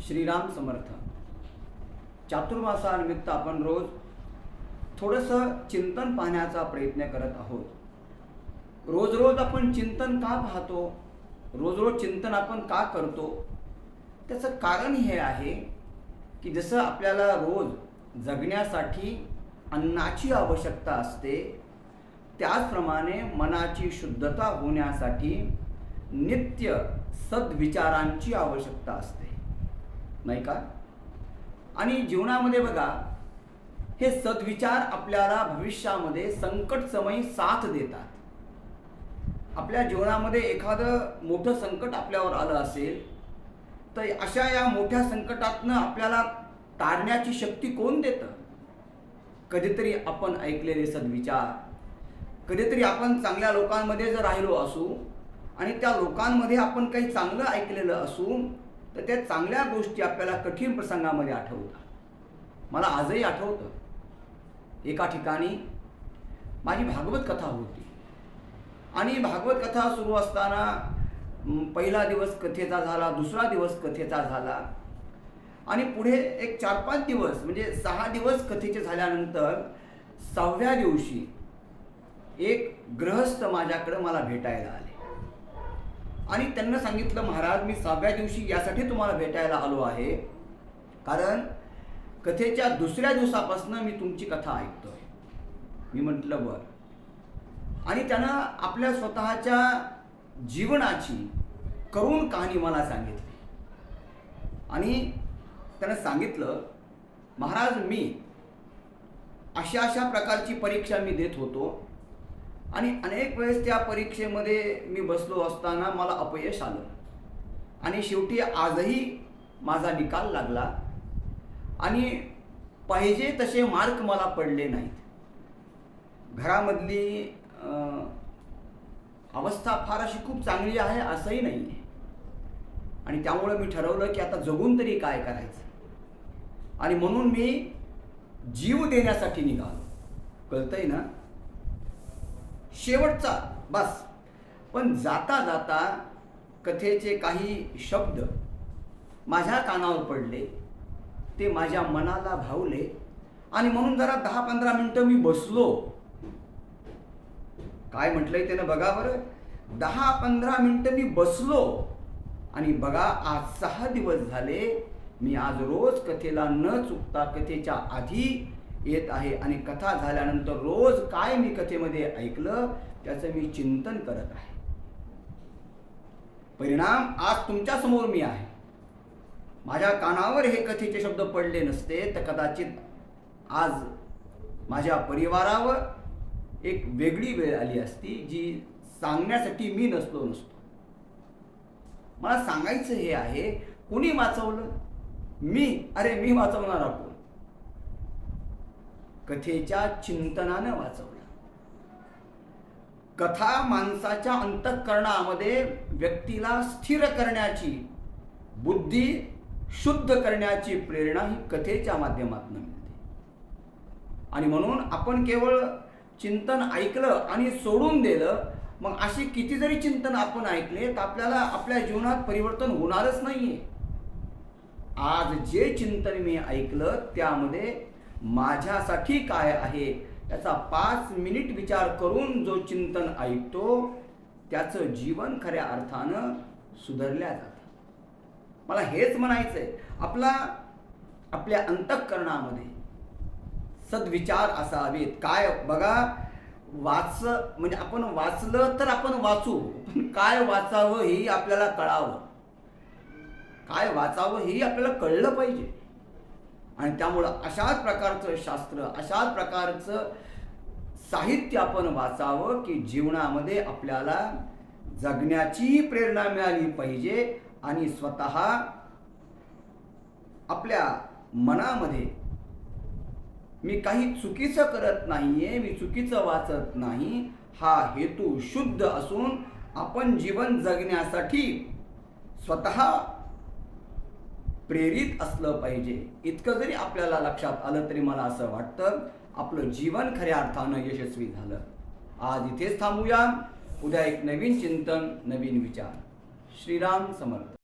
श्रीराम समर्थ. चातुर्मासानिमित्त आपण रोज थोडंसं चिंतन पाहण्याचा प्रयत्न करत आहोत. रोज रोज आपण चिंतन का पाहतो, रोज रोज चिंतन आपण का करतो, त्याचं कारण हे आहे की जसं आपल्याला रोज जगण्यासाठी अन्नाची आवश्यकता असते, त्याचप्रमाणे मनाची शुद्धता होण्यासाठी नित्य सद्विचारांची आवश्यकता असते, नाही का? आणि जीवनामध्ये बघा, हे सद्विचार आपल्याला भविष्यामध्ये संकटसमयी साथ देतात. आपल्या जीवनामध्ये एखादं मोठं संकट आपल्यावर आलं असेल तर अशा या मोठ्या संकटातनं आपल्याला तारण्याची शक्ती कोण देतं? कधीतरी आपण ऐकलेले सद्विचार, कधीतरी आपण चांगल्या लोकांमध्ये जर राहिलो असू आणि त्या लोकांमध्ये आपण काही चांगलं ऐकलेलं असू तर त्या चांगल्या गोष्टी आपल्याला कठीण प्रसंगामध्ये आठवतात. मला आजही आठवतं, एका ठिकाणी माझी भागवत कथा होती आणि भागवत कथा सुरू असताना पहिला दिवस कथेचा झाला, दुसरा दिवस कथेचा झाला आणि पुढे एक 4-5 दिवस म्हणजे 6 दिवस कथेचे झाल्यानंतर 6व्या दिवशी एक गृहस्थ माझ्याकडे मला भेटायला आले आणि त्यांना सांगितलं, महाराज मी 6व्या दिवशी यासाठी तुम्हाला भेटायला आलो आहे कारण कथेच्या दुसऱ्या दिवसापासून मी तुमची कथा ऐकतोय. मी म्हटलं बरं. आणि त्यानं आपल्या स्वतःच्या जीवनाची करुण कहाणी मला सांगितली आणि त्यानं सांगितलं, महाराज मी अशा प्रकारची परीक्षा मी देत होतो आणि अनेक वेळेस त्या परीक्षेमध्ये मी बसलो असताना मला अपयश आलं आणि शेवटी आजही माझा निकाल लागला आणि पाहिजे तसे मार्क मला पडले नाहीत. घरामधली अवस्था फार अशी खूप चांगली आहे असंही नाही आहे आणि त्यामुळे मी ठरवलं की आता जगून तरी काय करायचं आणि म्हणून मी जीव देण्यासाठी निघालो. कळतंय ना? शेवटचा बस. पण जाता जाता कथेचे काही शब्द माझ्या कानावर पडले, ते माझ्या मनाला भावले आणि म्हणून जरा 10-15 मिनिटं मी बसलो. काय म्हटलंय त्यानं बघा बरं, 10-15 मिनिटं मी बसलो आणि बघा आज 6 दिवस झाले मी आज रोज कथेला न चुकता कथेच्या आधी येत आहे आणि कथा झाल्यानंतर रोज काय मी कथेमध्ये ऐकलं त्याचं मी चिंतन करत आहे. परिणाम आज तुमच्या समोर मी आहे. माझ्या कानावर हे कथेचे शब्द पडले नसते तर कदाचित आज माझ्या परिवारावर एक वेगळी वेळ आली असती जी सांगण्यासाठी मी नसतो. मला सांगायचं हे आहे, कुणी वाचवलं? मी. अरे मी वाचवणार आपण कथेच्या चिंतनानं वाचवलं. कथा माणसाच्या अंतःकरणामध्ये व्यक्तीला स्थिर करण्याची, बुद्धी शुद्ध करण्याची प्रेरणा ही कथेच्या माध्यमातून मिळते. आणि म्हणून आपण केवळ चिंतन ऐकलं आणि सोडून दिलं, मग अशी किती जरी चिंतन आपण ऐकले तर आपल्याला आपल्या जीवनात परिवर्तन होणारच नाहीये. आज जे चिंतन मी ऐकलं त्यामध्ये माझ्यासाठी काय आहे त्याचा 5 मिनिट विचार करून जो चिंतन ऐकतो त्याचं जीवन खऱ्या अर्थानं सुधारल्या जातं. मला हेच म्हणायचंय, आपल्या अंतःकरणामध्ये सद्विचार असावेत. काय बघा, म्हणजे आपण वाचलं तर आपण वाचू, पण काय वाचावं हेही आपल्याला कळावं, काय वाचावं हेही आपल्याला कळलं पाहिजे. आणि त्यामुळं अशाच प्रकारचं शास्त्र, अशाच प्रकारचं साहित्य आपण वाचावं की जीवनामध्ये आपल्याला जगण्याची प्रेरणा मिळाली पाहिजे आणि स्वतः आपल्या मनामध्ये मी काही चुकीचं करत नाहीये, मी चुकीचं वाचत नाही, हा हेतू शुद्ध असून आपण जीवन जगण्यासाठी स्वतः प्रेरित असलं पाहिजे. इतकं जरी आपल्याला लक्षात आलं तरी मला असं वाटतं आपलं जीवन खऱ्या अर्थानं यशस्वी झालं. आज इथेच थांबूया. उद्या एक नवीन चिंतन, नवीन विचार. श्रीराम समर्थ.